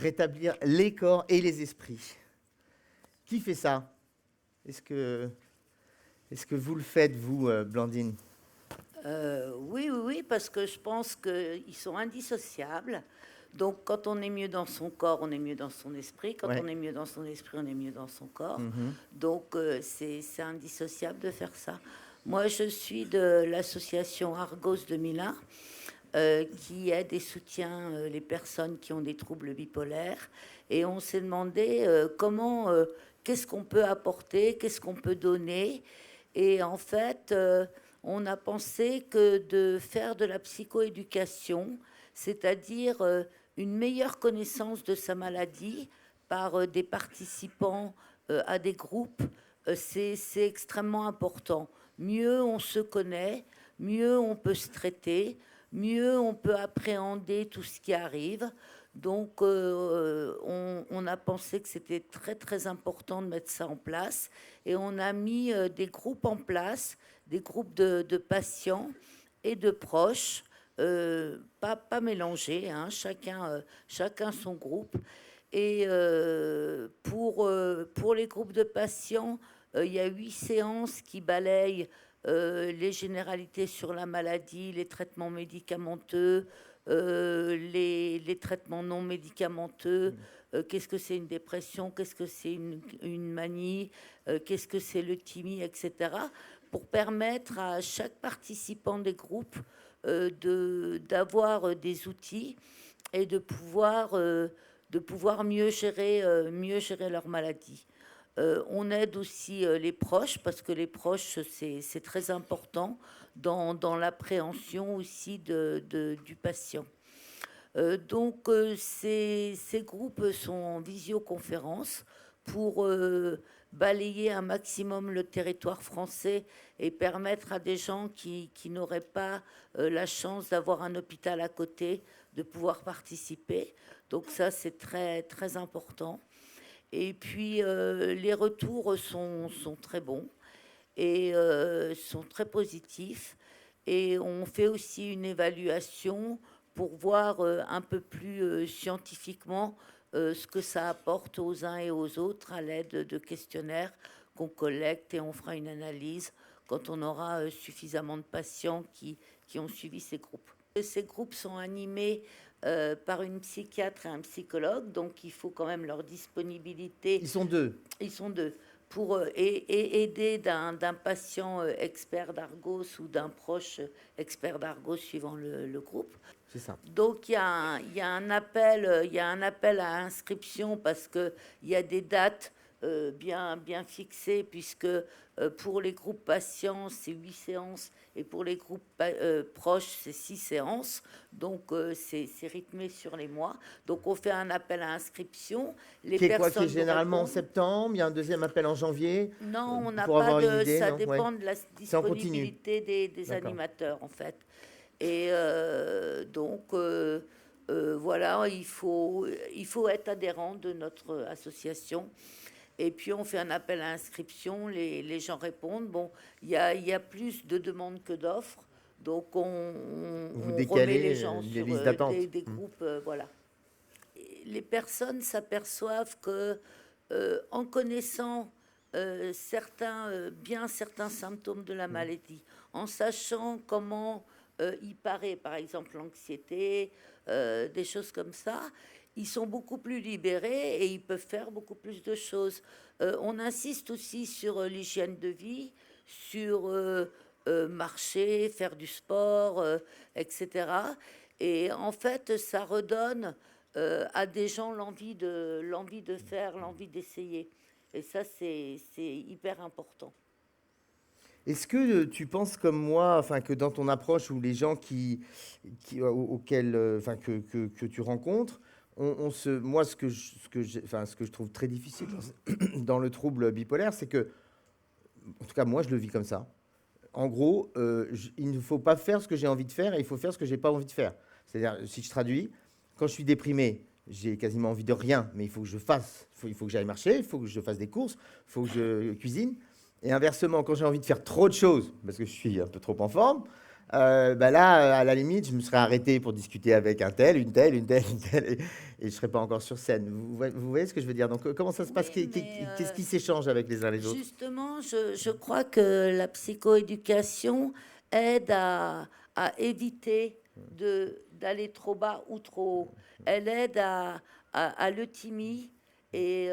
rétablir les corps et les esprits. Qui fait ça? Est-ce que vous le faites, vous, Blandine? Oui, parce que je pense qu'ils sont indissociables. Donc, quand on est mieux dans son corps, on est mieux dans son esprit. Quand Ouais. on est mieux dans son esprit, on est mieux dans son corps. Mhm. Donc, c'est indissociable de faire ça. Moi, je suis de l'association Argos de Milan, qui aide et soutient les personnes qui ont des troubles bipolaires. Et on s'est demandé qu'est-ce qu'on peut apporter, qu'est-ce qu'on peut donner. Et en fait, on a pensé que de faire de la psychoéducation, c'est-à-dire une meilleure connaissance de sa maladie par des participants à des groupes, c'est extrêmement important. Mieux on se connaît, mieux on peut se traiter, mieux on peut appréhender tout ce qui arrive. Donc, on a pensé que c'était très, très important de mettre ça en place. Et on a mis des groupes en place, des groupes de patients et de proches, pas mélangés, hein, chacun son groupe. Et pour les groupes de patients, il y a 8 séances qui balayent les généralités sur la maladie, les traitements médicamenteux, les traitements non médicamenteux, qu'est-ce que c'est une dépression, qu'est-ce que c'est une manie, qu'est-ce que c'est l'euthymie, etc., pour permettre à chaque participant des groupes d'avoir des outils et de pouvoir mieux gérer leur maladie. On aide aussi les proches, parce que les proches, c'est très important dans l'appréhension aussi du patient. Donc, ces groupes sont en visioconférence pour balayer un maximum le territoire français et permettre à des gens qui n'auraient pas la chance d'avoir un hôpital à côté de pouvoir participer. Donc ça, c'est très, très important. Et puis, les retours sont très bons et sont très positifs. Et on fait aussi une évaluation pour voir un peu plus scientifiquement ce que ça apporte aux uns et aux autres à l'aide de questionnaires qu'on collecte, et on fera une analyse quand on aura suffisamment de patients qui ont suivi ces groupes. Ces groupes sont animés par une psychiatre et un psychologue, donc il faut quand même leur disponibilité. Ils sont deux. Ils sont deux. Pour aider d'un patient expert d'Argos ou d'un proche expert d'Argos suivant le groupe. C'est ça. Donc il y a un appel à inscription, parce qu'il y a des dates bien fixées, puisque pour les groupes patients, c'est 8 séances, et pour les groupes proches, c'est 6 séances. Donc, c'est rythmé sur les mois. Donc, on fait un appel à inscription. Les Qui est personnes quoi? Qui est généralement en répondent. septembre? Il y a un deuxième appel en janvier? Non, on n'a Pour avoir pas une de... idée, Ça non? dépend Ouais. de la C'est en continu. disponibilité des D'accord. animateurs, en fait. Et donc, voilà, il faut être adhérent de notre association. Et puis, on fait un appel à inscription, les gens répondent. Bon, il y a plus de demandes que d'offres. Donc, Vous on décalez remet les gens les sur listes d'attente. des groupes, voilà. Et les personnes s'aperçoivent que, en connaissant certains symptômes de la maladie, en sachant comment y paraît, par exemple l'anxiété, des choses comme ça, ils sont beaucoup plus libérés et ils peuvent faire beaucoup plus de choses. On insiste aussi sur l'hygiène de vie, sur marcher, faire du sport, etc. Et en fait, ça redonne à des gens l'envie de faire, l'envie d'essayer. Et ça, c'est hyper important. Est-ce que tu penses comme moi, enfin, que dans ton approche, ou les gens auxquels, enfin, que tu rencontres, moi, ce que je trouve très difficile dans le trouble bipolaire, c'est que, en tout cas, moi, je le vis comme ça. En gros, il ne faut pas faire ce que j'ai envie de faire, et il faut faire ce que j'ai pas envie de faire. C'est-à-dire, si je traduis, quand je suis déprimé, j'ai quasiment envie de rien, mais il faut que je fasse. Il faut que j'aille marcher, il faut que je fasse des courses, il faut que je cuisine. Et inversement, quand j'ai envie de faire trop de choses, parce que je suis un peu trop en forme, bah là, à la limite, je me serais arrêté pour discuter avec un tel, une telle, une telle, une telle, et je serais pas encore sur scène. Vous voyez ce que je veux dire? Donc, comment ça se passe? Oui, mais Qu'est-ce qui s'échange avec les uns les autres? justement, je crois que la psychoéducation aide à éviter d'aller trop bas ou trop haut. Elle aide à l'euthymie et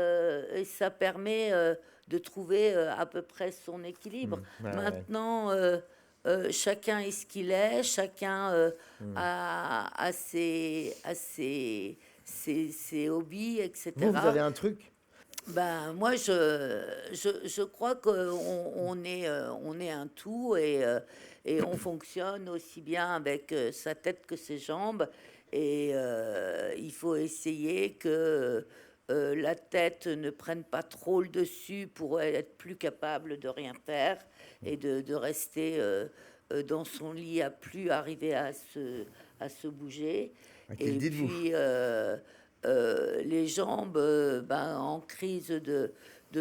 ça permet de trouver à peu près son équilibre. Ouais, ouais. Maintenant, chacun est ce qu'il est, chacun Hmm. a ses hobbies, Vous avez etc. un truc? Ben, moi, je crois qu'on est un tout et on fonctionne aussi bien avec sa tête que ses jambes. Et il faut essayer que la tête ne prenne pas trop le dessus pour être plus capable de rien faire et de rester dans son lit à plus arriver à se bouger. À qui le Et dites-vous? puis, les jambes, ben, en crise de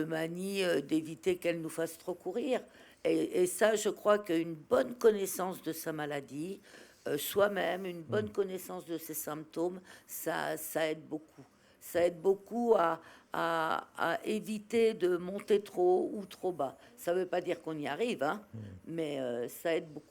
manie, d'éviter qu'elles nous fassent trop courir. Et ça, je crois qu'une bonne connaissance de sa maladie, soi-même, une bonne connaissance de ses symptômes, ça aide beaucoup. Ça aide beaucoup à éviter de monter trop haut ou trop bas. Ça ne veut pas dire qu'on y arrive, hein, mais ça aide beaucoup.